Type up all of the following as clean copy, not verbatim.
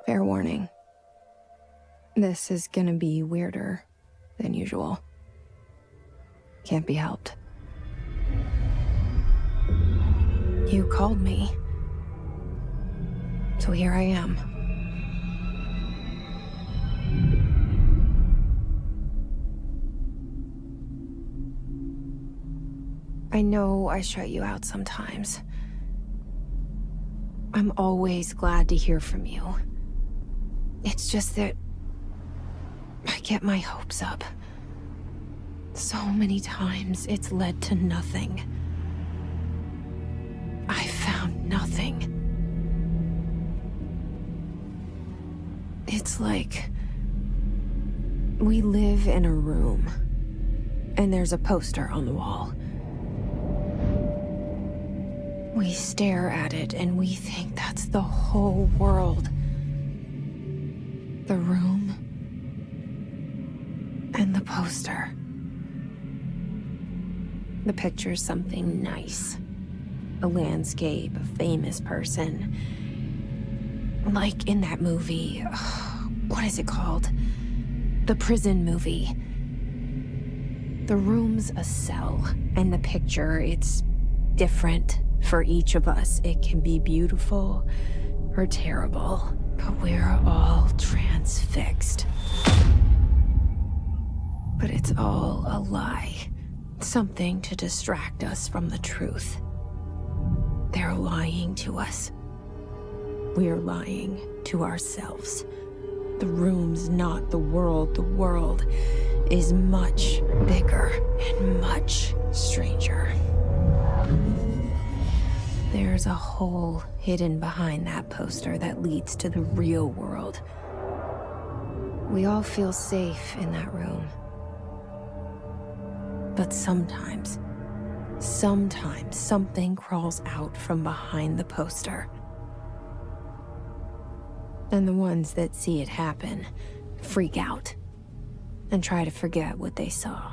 Fair warning. This is gonna be weirder than usual. Can't be helped. You called me. So here I am. I know I shut you out sometimes. I'm always glad to hear from you. It's just that I get my hopes up. So many times it's led to nothing. I found nothing. It's like we live in a room, and there's a poster on the wall. We stare at it and we think that's the whole world. The room and the poster. The picture's something nice. A landscape, a famous person. Like in that movie, what is it called? The prison movie. The room's a cell, and the picture, it's different for each of us. It can be beautiful or terrible, but we're all transfixed. But it's all a lie. Something to distract us from the truth. They're lying to us. We're lying to ourselves. The room's not the world. The world is much bigger and much stranger. There's a hole hidden behind that poster that leads to the real world. We all feel safe in that room. But sometimes something crawls out from behind the poster. And the ones that see it happen freak out and try to forget what they saw.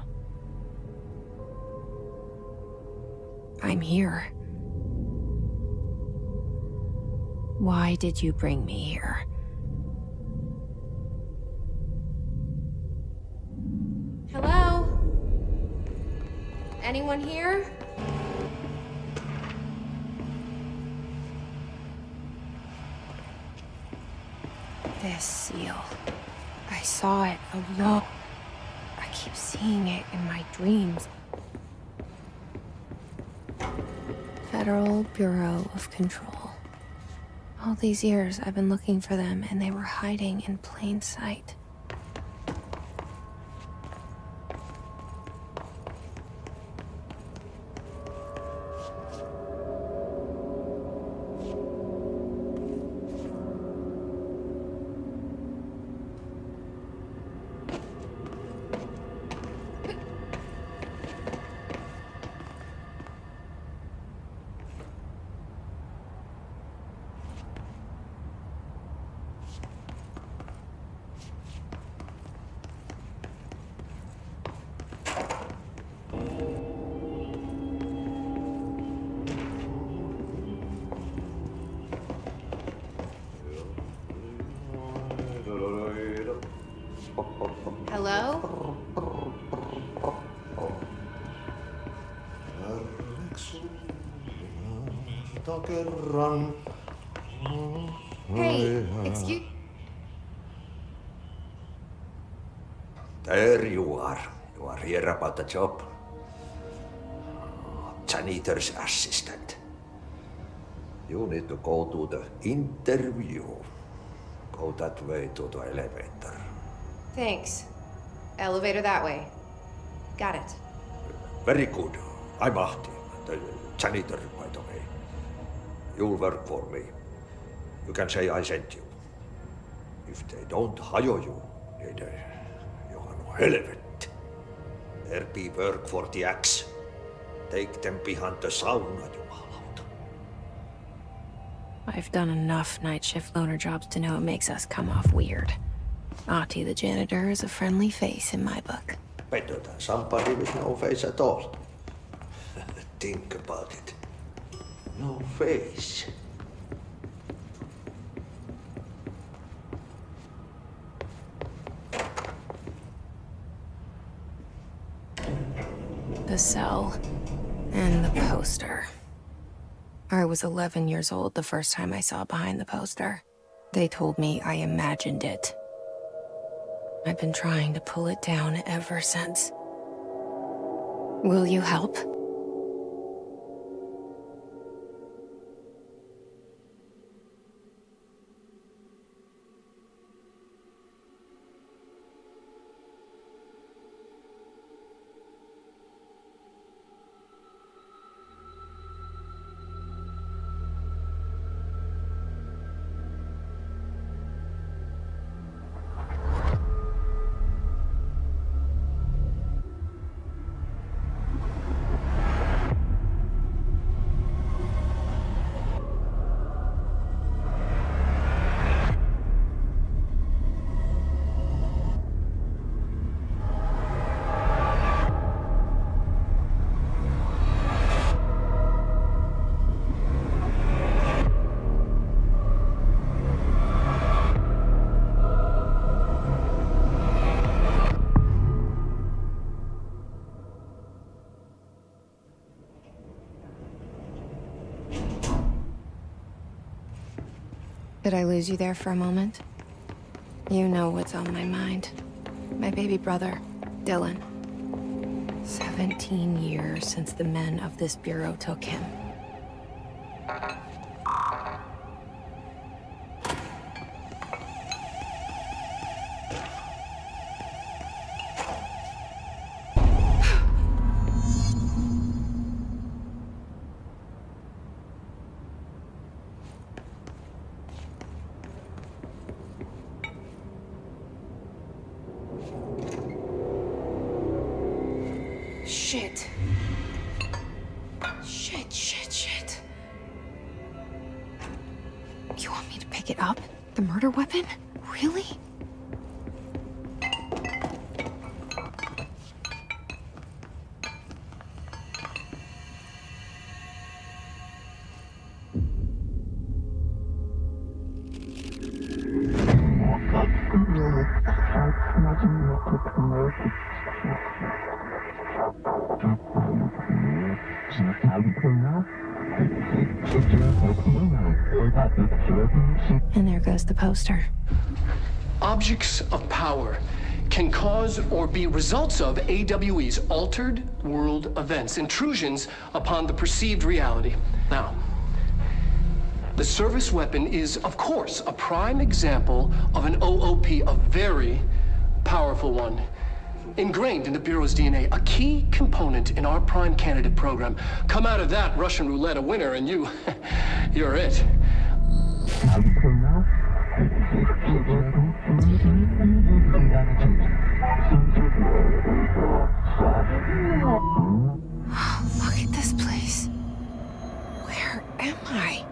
I'm here. Why did you bring me here? Hello? Anyone here? This seal. I saw it a lot. I keep seeing it in my dreams. Federal Bureau of Control. All these years I've been looking for them, and they were hiding in plain sight. Hello? Hey, excuse... There you are. You are here about the job. Janitor's assistant. You need to go to the interview. Go that way to the elevator. Thanks. Elevator that way. Got it. Very good. I'm Ahti, the janitor, by the way. You'll work for me. You can say I sent you. If they don't hire you, then you are no helvet. There be work for the axe. Take them behind the sauna, jumalauta. I've done enough night shift loner jobs to know it makes us come off weird. Ahti the janitor is a friendly face in my book. Better than somebody with no face at all. Think about it. No face. cell. And the poster. I was 11 years old the first time I saw behind the poster. They told me I imagined it. I've been trying to pull it down ever since. Will you help? Did I lose you there for a moment? You know what's on my mind. My baby brother, Dylan. 17 years since the men of this bureau took him. Shit. Shit. You want me to pick it up? The murder weapon? Really? And there goes the poster. Objects of power can cause or be results of AWE's altered world events, intrusions upon the perceived reality. Now, the service weapon is, of course, a prime example of an OOP, a very powerful one, ingrained in the Bureau's DNA, a key component in our prime candidate program. Come out of that Russian roulette a winner and you're it. Look at this place. Where am I?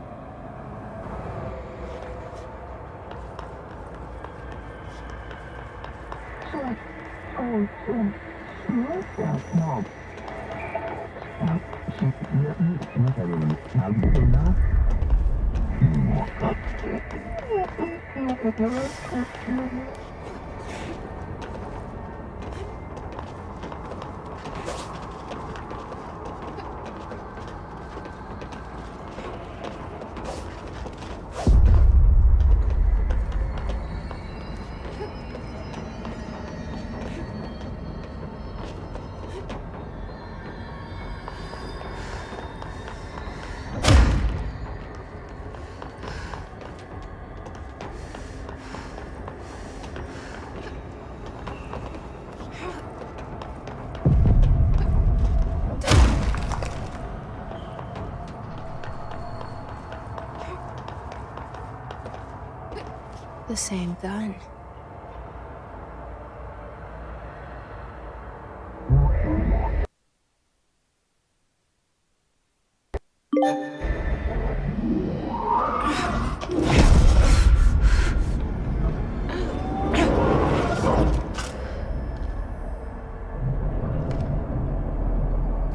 The same gun.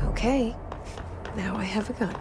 Okay, now I have a gun.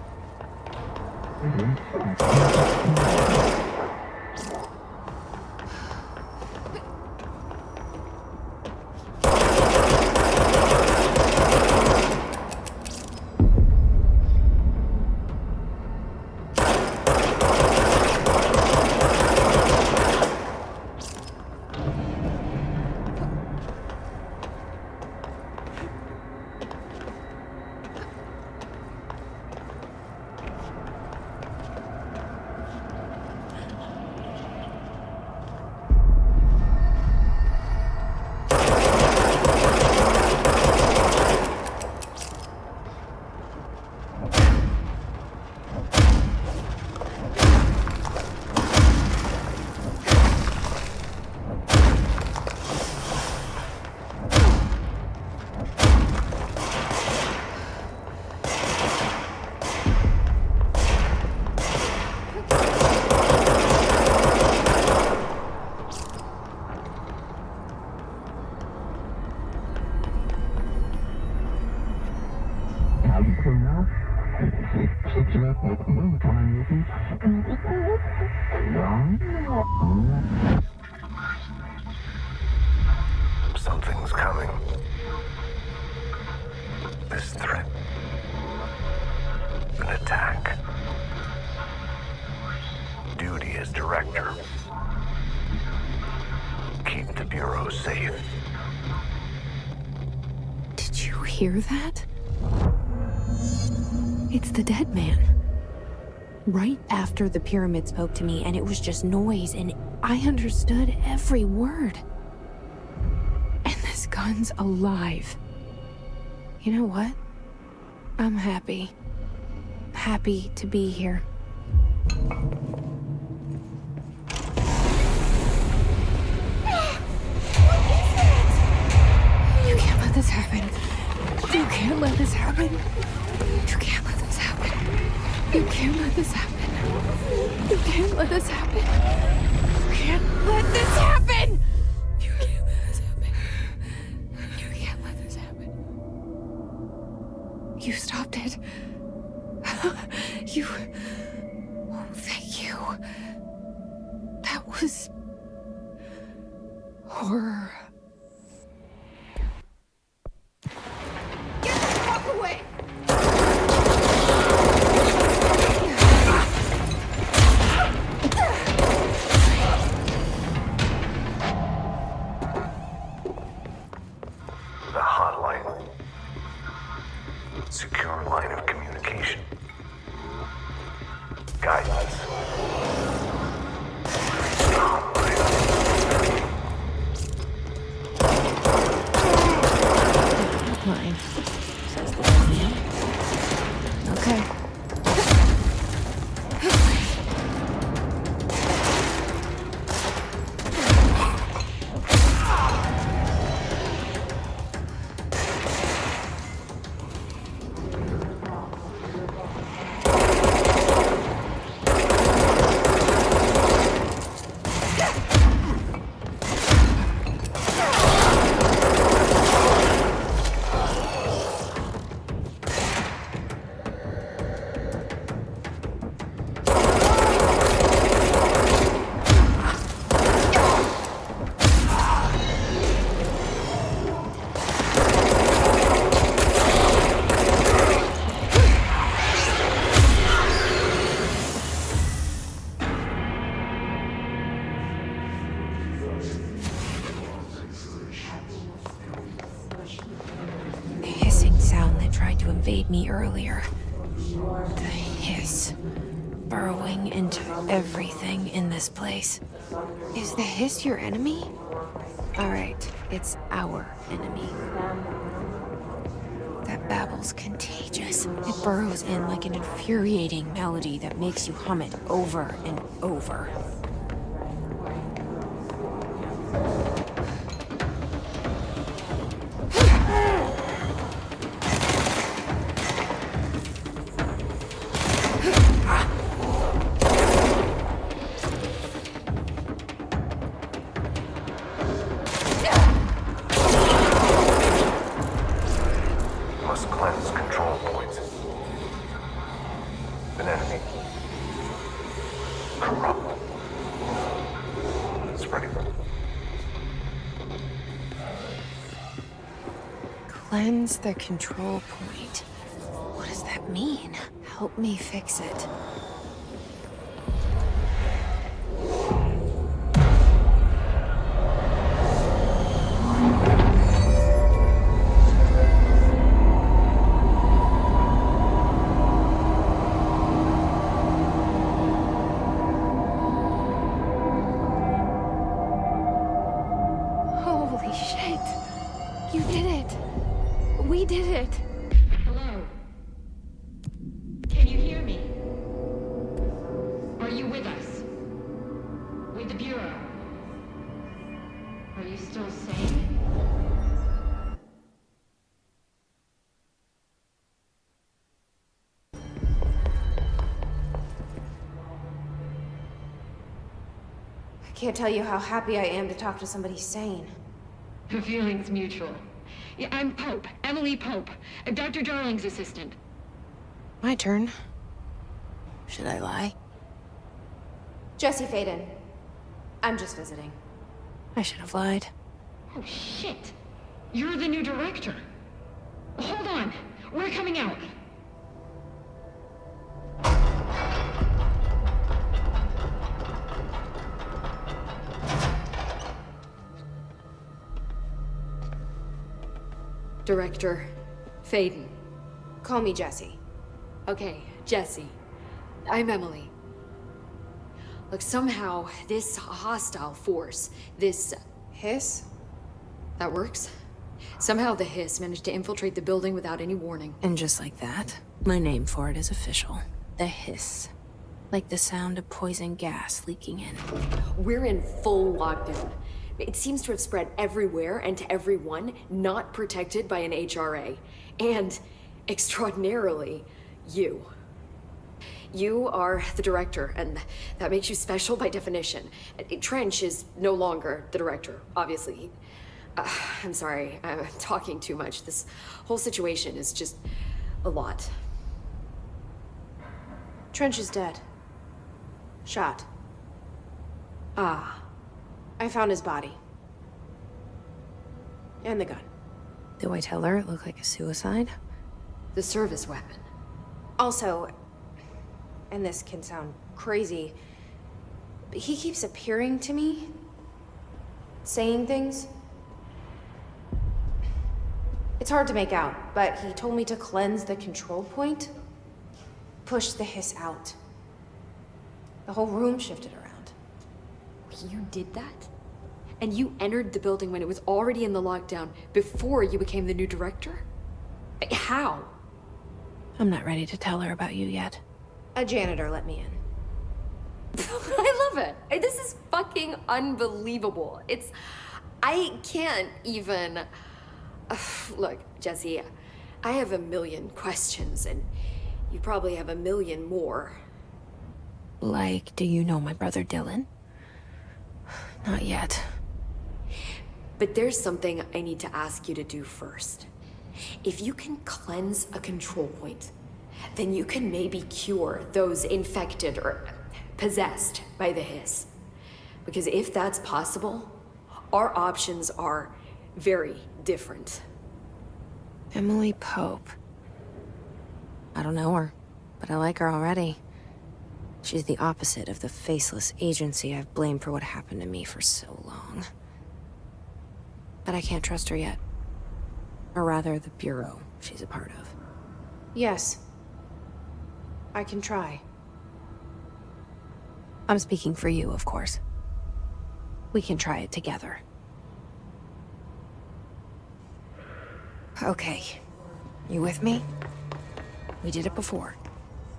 Something's coming. This threat. An attack. Duty as director. Keep the Bureau safe. Did you hear that? It's the dead man. Right after the pyramid spoke to me, and it was just noise, and I understood every word. And this gun's alive. You know what? I'm happy. Happy to be here. You can't let this happen. You can't let this happen. You can't let this happen. You can't let this happen. You can't let this happen. You can't let this happen. You can't let this happen. You can't let this happen. You stopped it. You... Oh, thank you. That was... horror. Get the fuck away! The hotline. Secure line of communication. Guidance. Mine. Says the old man. Okay. Invade me earlier. The hiss. Burrowing into everything in this place. Is the hiss your enemy? Alright, it's our enemy. That babble's contagious. It burrows in like an infuriating melody that makes you hum it over and over. Cleanse the control point. What does that mean? Help me fix it. Holy shit! You did it! We did it! Hello? Can you hear me? Are you with us? With the Bureau? Are you still sane? I can't tell you how happy I am to talk to somebody sane. The feeling's mutual. Yeah, I'm Pope, Emily Pope, Dr. Darling's assistant. My turn. Should I lie? Jesse Faden. I'm just visiting. I should have lied. Oh, shit. You're the new director. Hold on. We're coming out. Director Faden. Call me Jesse. Okay, Jesse. I'm Emily. Look, somehow this hostile force, this... Hiss? That works? Somehow the hiss managed to infiltrate the building without any warning. And just like that, my name for it is official. The hiss. Like the sound of poison gas leaking in. We're in full lockdown. It seems to have spread everywhere and to everyone not protected by an HRA. And, extraordinarily, you. You are the director, and that makes you special by definition. Trench is no longer the director, obviously. I'm sorry, I'm talking too much. This whole situation is just a lot. Trench is dead. Shot. Ah. I found his body. And the gun. Do I tell her it looked like a suicide? The service weapon. Also, and this can sound crazy, but he keeps appearing to me, saying things. It's hard to make out, but he told me to cleanse the control point, push the hiss out. The whole room shifted around. You did that? And you entered the building when it was already in the lockdown before you became the new director? How? I'm not ready to tell her about you yet. A janitor let me in. I love it. This is fucking unbelievable. I can't even... Look, Jesse, I have a million questions, and you probably have a million more. Like, do you know my brother Dylan? Not yet. But there's something I need to ask you to do first. If you can cleanse a control point, then you can maybe cure those infected or possessed by the hiss. Because if that's possible, our options are very different. Emily Pope. I don't know her, but I like her already. She's the opposite of the faceless agency I've blamed for what happened to me for so long. But I can't trust her yet. Or rather, the Bureau she's a part of. Yes. I can try. I'm speaking for you, of course. We can try it together. Okay. You with me? We did it before.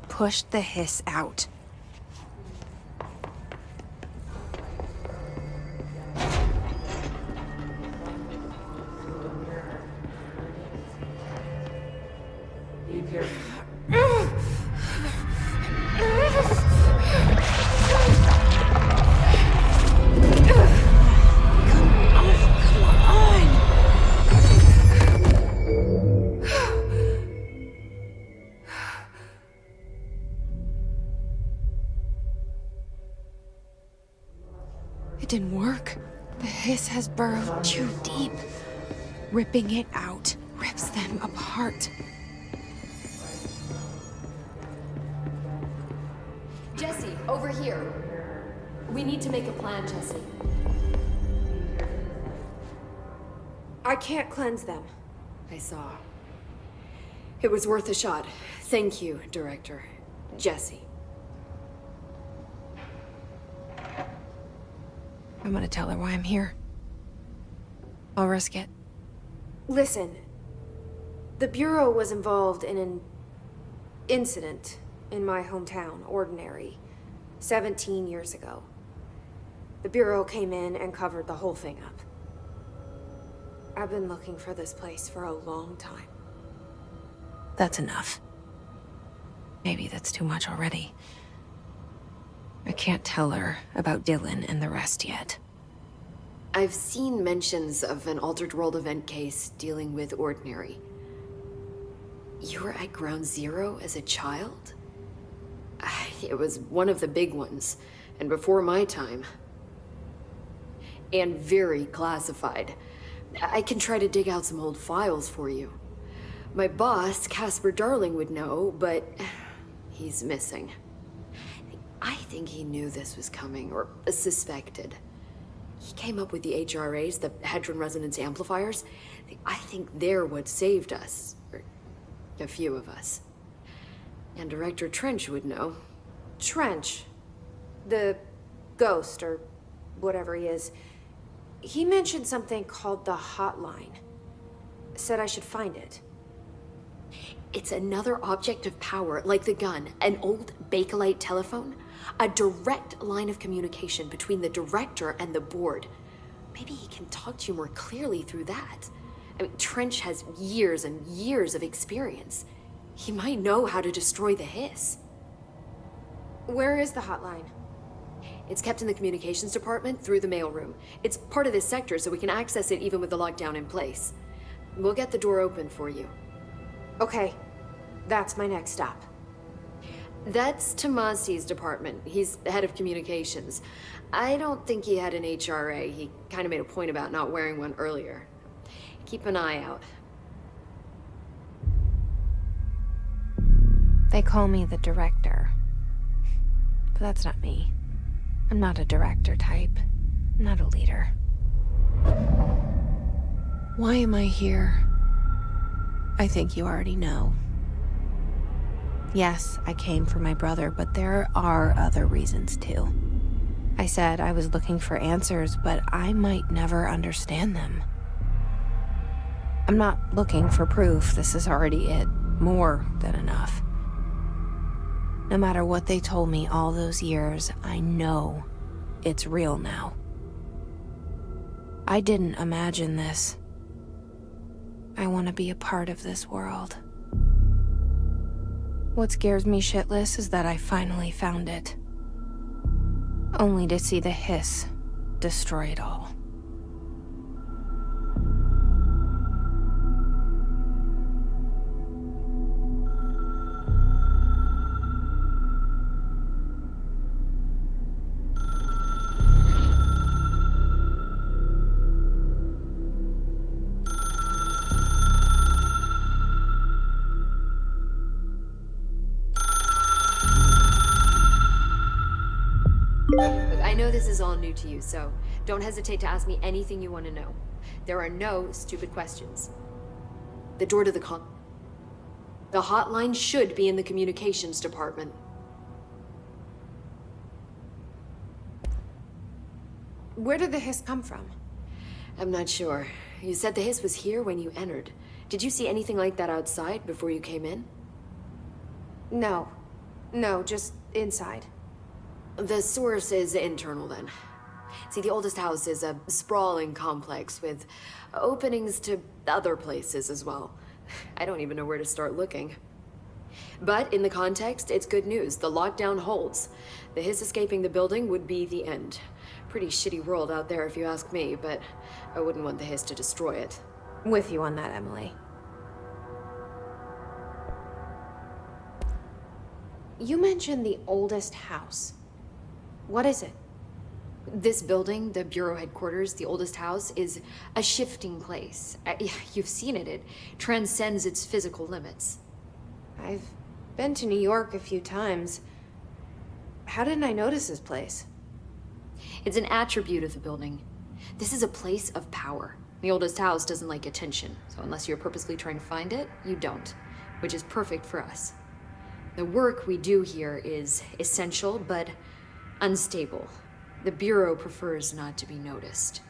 Push the hiss out. It didn't work. The hiss has burrowed too deep. Ripping it out rips them apart. Jesse, over here. We need to make a plan, Jesse. I can't cleanse them. I saw. It was worth a shot. Thank you, Director. Jesse. I'm gonna tell her why I'm here. I'll risk it. Listen. The Bureau was involved in an incident in my hometown, Ordinary, 17 years ago. The Bureau came in and covered the whole thing up. I've been looking for this place for a long time. That's enough. Maybe that's too much already. I can't tell her about Dylan and the rest yet. I've seen mentions of an Altered World event case dealing with Ordinary. You were at Ground Zero as a child? It was one of the big ones. And before my time. And very classified. I can try to dig out some old files for you. My boss, Casper Darling, would know, but he's missing. I think he knew this was coming, or suspected. He came up with the HRAs, the Hadron Resonance Amplifiers. I think they're what saved us. Or a few of us. And Director Trench would know. Trench. The ghost, or whatever he is. He mentioned something called the hotline. Said I should find it. It's another object of power, like the gun, an old Bakelite telephone. A direct line of communication between the director and the board. Maybe he can talk to you more clearly through that. I mean, Trench has years and years of experience. He might know how to destroy the hiss. Where is the hotline? It's kept in the communications department through the mailroom. It's part of this sector, so we can access it even with the lockdown in place. We'll get the door open for you. Okay, that's my next stop. That's Tomasi's department. He's the head of communications. I don't think he had an HRA. He kind of made a point about not wearing one earlier. Keep an eye out. They call me the director. But that's not me. I'm not a director type. I'm not a leader. Why am I here? I think you already know. Yes, I came for my brother, but there are other reasons too. I said I was looking for answers, but I might never understand them. I'm not looking for proof. This is already it. More than enough. No matter what they told me all those years, I know it's real now. I didn't imagine this. I want to be a part of this world. What scares me shitless is that I finally found it. Only to see the hiss destroy it all. Look, I know this is all new to you, so don't hesitate to ask me anything you want to know. There are no stupid questions. The door to the hotline should be in the communications department. Where did the hiss come from? I'm not sure. You said the hiss was here when you entered. Did you see anything like that outside before you came in? No. No, just inside. The source is internal, then. See, the oldest house is a sprawling complex with openings to other places as well. I don't even know where to start looking. But in the context, it's good news. The lockdown holds. The hiss escaping the building would be the end. Pretty shitty world out there if you ask me, but I wouldn't want the hiss to destroy it. With you on that, Emily. You mentioned the oldest house. What is it? This building, the Bureau headquarters, the oldest house, is a shifting place. You've seen it. It transcends its physical limits. I've been to New York a few times. How didn't I notice this place? It's an attribute of the building. This is a place of power. The oldest house doesn't like attention, so unless you're purposely trying to find it, you don't, which is perfect for us. The work we do here is essential, but unstable. The Bureau prefers not to be noticed.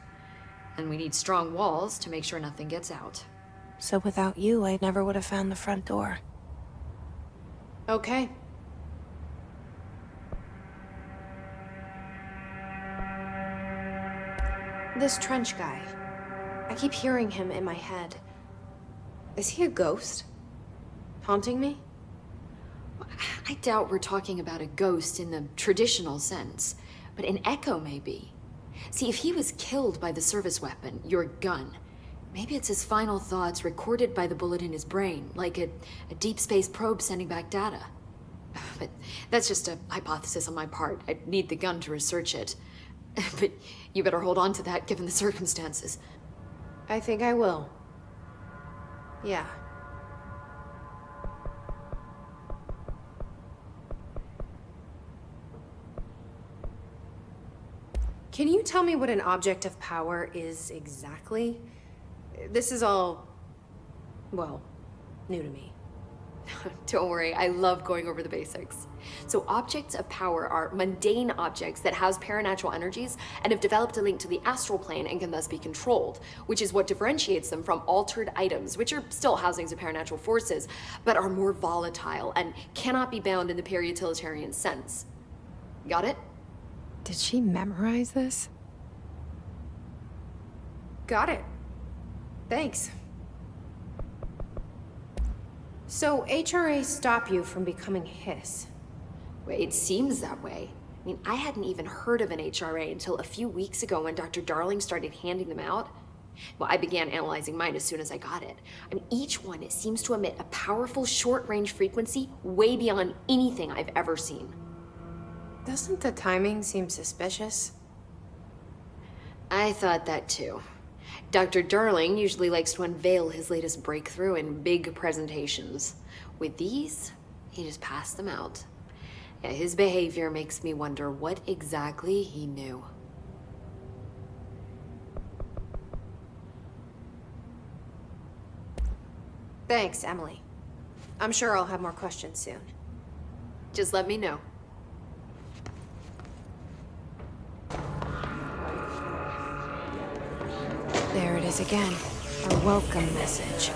And we need strong walls to make sure nothing gets out. So without you, I never would have found the front door. Okay. This Trench guy. I keep hearing him in my head. Is he a ghost? Haunting me? I doubt we're talking about a ghost in the traditional sense, but an echo maybe. See, if he was killed by the service weapon, your gun, maybe it's his final thoughts recorded by the bullet in his brain, like a deep space probe sending back data. But that's just a hypothesis on my part. I need the gun to research it. But you better hold on to that given the circumstances. I think I will. Yeah. Can you tell me what an object of power is exactly? This is all, well, new to me. Don't worry, I love going over the basics. So objects of power are mundane objects that house paranatural energies and have developed a link to the astral plane and can thus be controlled, which is what differentiates them from altered items, which are still housings of paranatural forces, but are more volatile and cannot be bound in the peri-utilitarian sense. Got it? Did she memorize this? Got it. Thanks. So HRA stop you from becoming Hiss? Well, it seems that way. I mean, I hadn't even heard of an HRA until a few weeks ago when Dr. Darling started handing them out. Well, I began analyzing mine as soon as I got it. I mean, each one seems to emit a powerful short-range frequency way beyond anything I've ever seen. Doesn't the timing seem suspicious? I thought that too. Dr. Darling usually likes to unveil his latest breakthrough in big presentations. With these, he just passed them out. Yeah, his behavior makes me wonder what exactly he knew. Thanks, Emily. I'm sure I'll have more questions soon. Just let me know. There it is again. Our welcome message.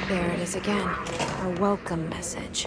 There it is again. Our welcome message.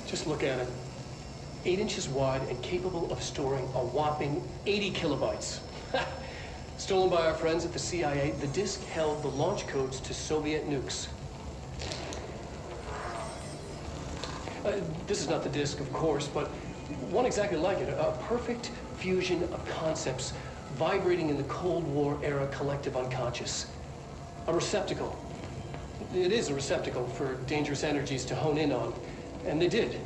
Just look at it. 8 inches wide and capable of storing a whopping 80 kilobytes. Stolen by our friends at the CIA, the disk held the launch codes to Soviet nukes. This is not the disk, of course, but one exactly like it. A perfect fusion of concepts vibrating in the Cold War era collective unconscious. A receptacle. It is a receptacle for dangerous energies to hone in on. And they did.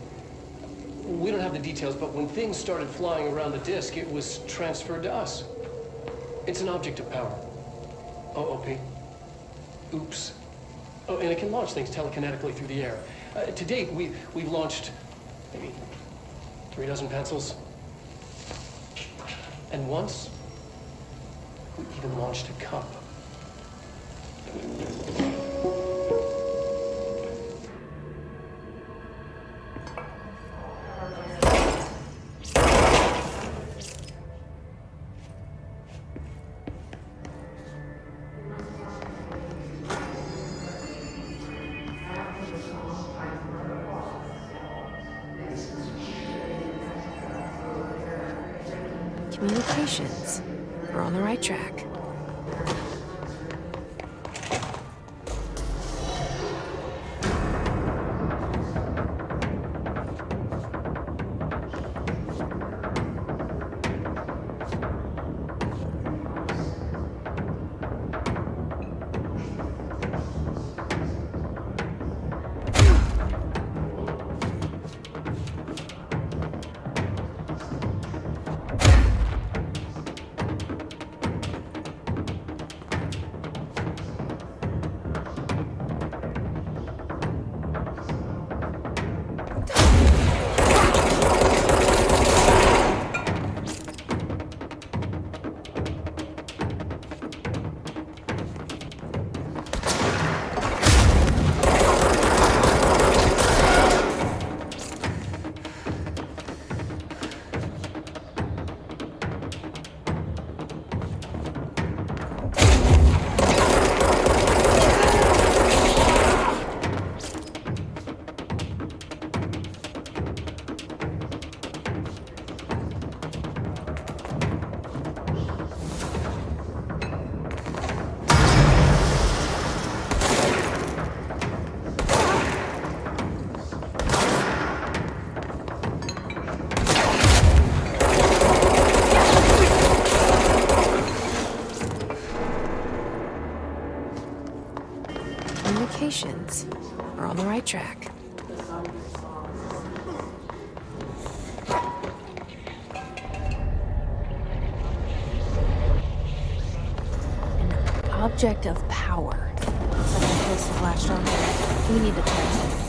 We don't have the details, but when things started flying around the disk, it was transferred to us. It's an object of power. OOP. Oops. Oh, and it can launch things telekinetically through the air. To date, we've launched maybe 3 dozen pencils. And once, we even launched a cup. Communications. We're on the right track. Communications. We're on the right track. An object of power. Something close to flashed on there. We need to test it.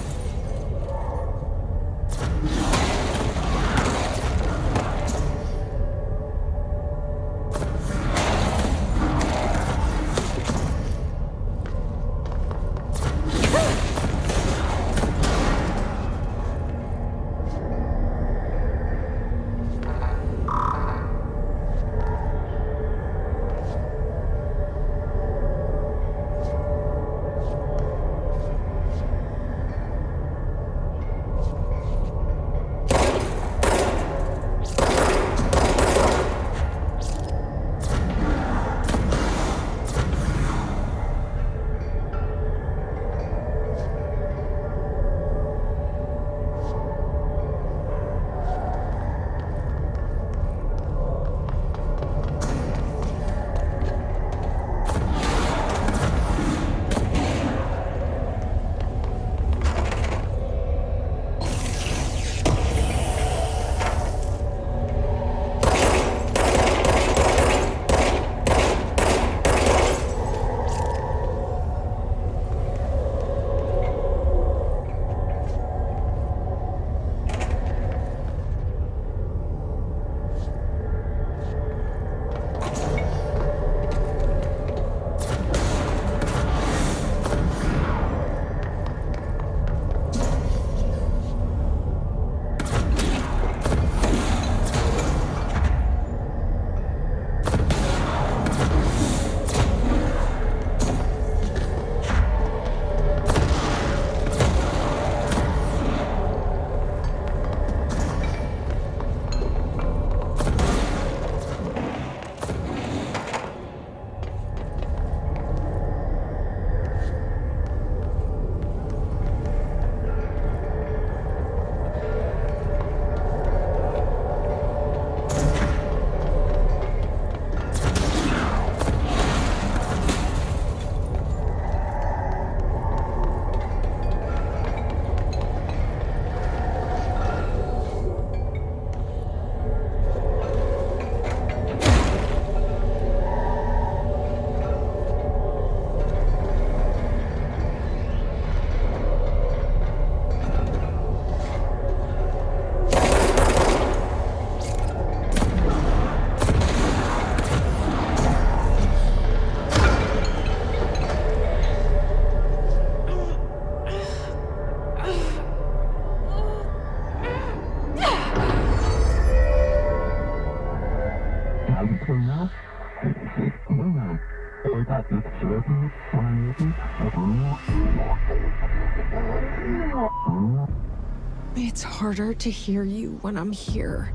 It's harder to hear you when I'm here.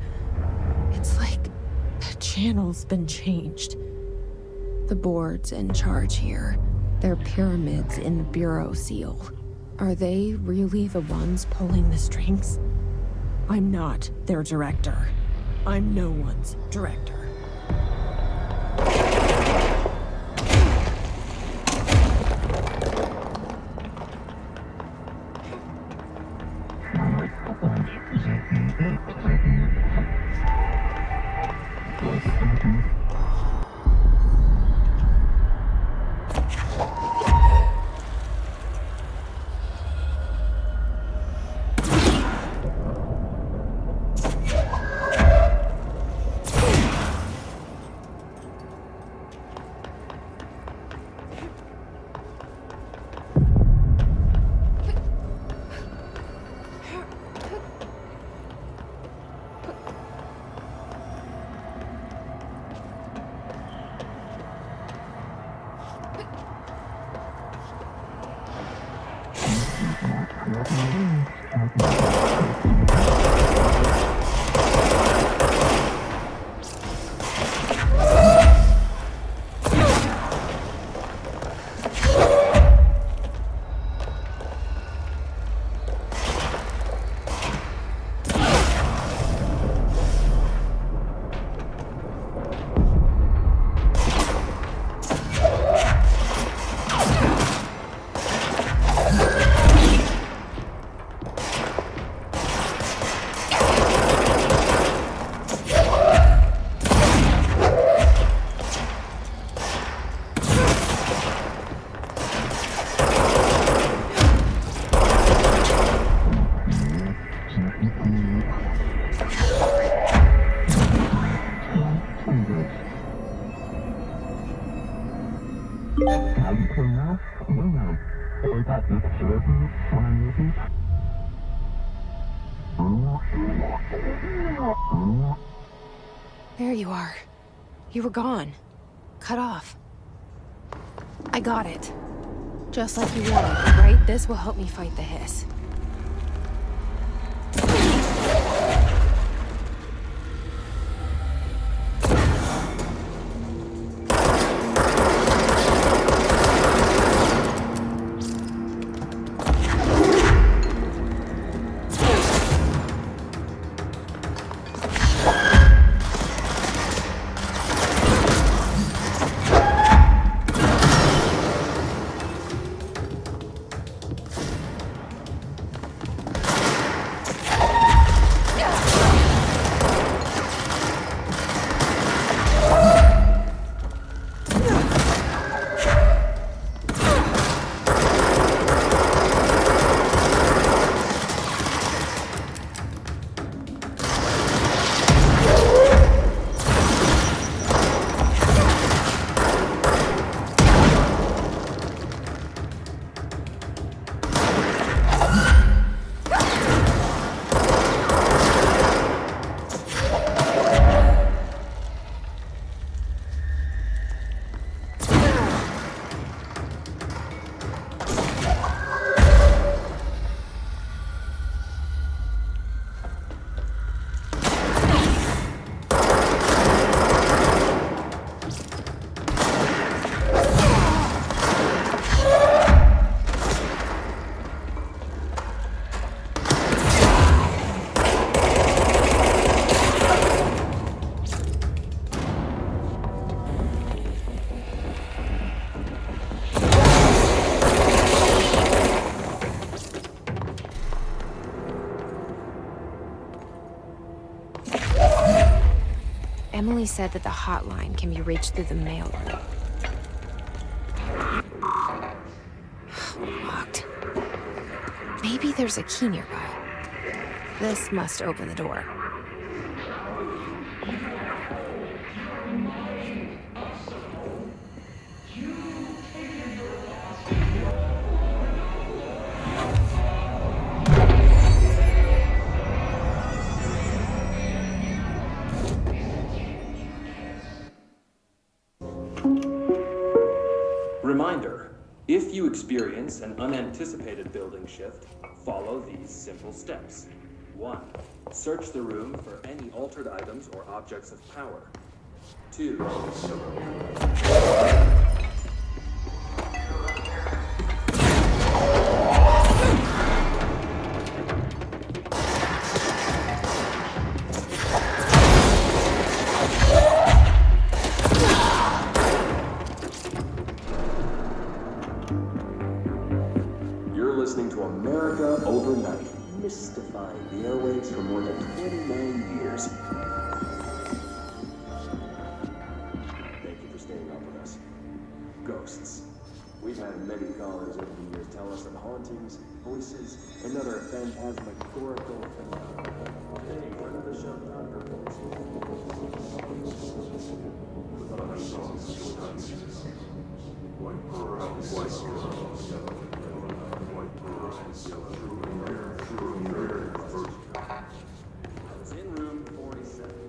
It's like the channel's been changed. The board's in charge here. They're pyramids in the Bureau seal. Are they really the ones pulling the strings? I'm not their director. I'm no one's director. There you are. You were gone. Cut off. I got it. Just like you wanted, right? This will help me fight the hiss. Emily said that the hotline can be reached through the mailroom. Locked. Maybe there's a key nearby. This must open the door. Reminder, if you experience an unanticipated building shift, follow these simple steps. 1. Search the room for any altered items or objects of power. 2. You're listening to America Overnight, mystifying the airwaves for more than 29 years. Thank you for staying up with us. Ghosts. We've had many callers over the years tell us of hauntings, voices, and other phantasmagorical phenomena. Hey, friend of the show, Dr. I was in room 47.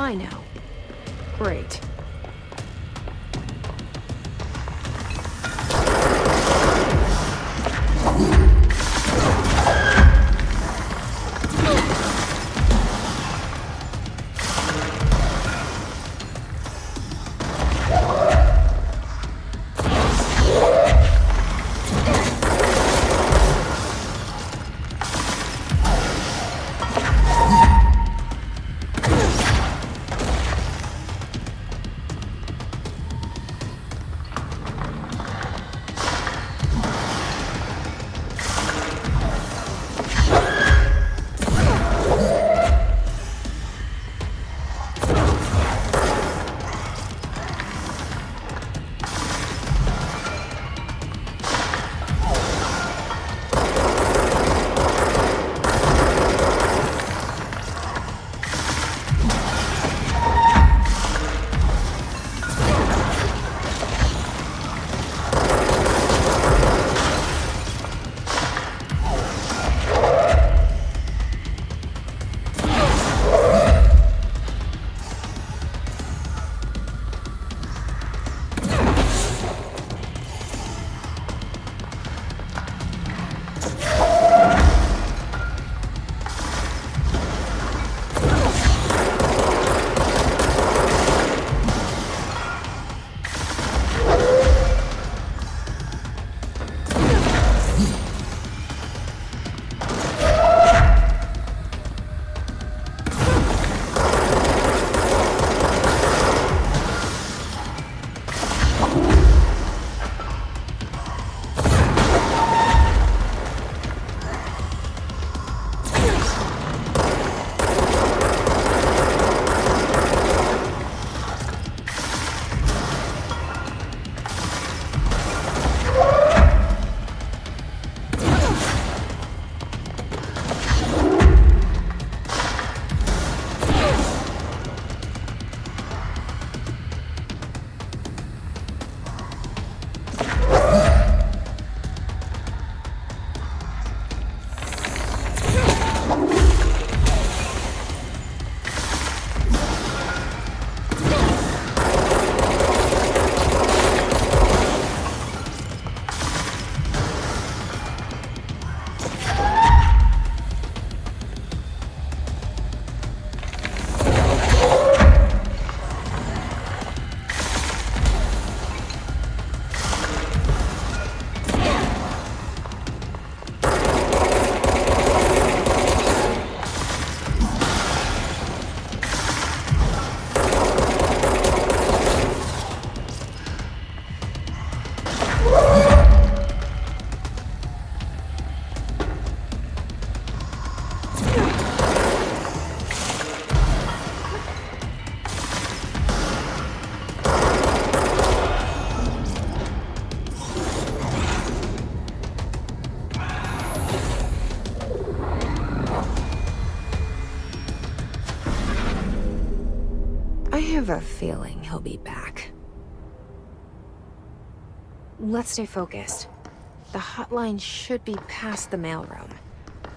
I know. Great. I have a feeling he'll be back. Let's stay focused. The hotline should be past the mailroom.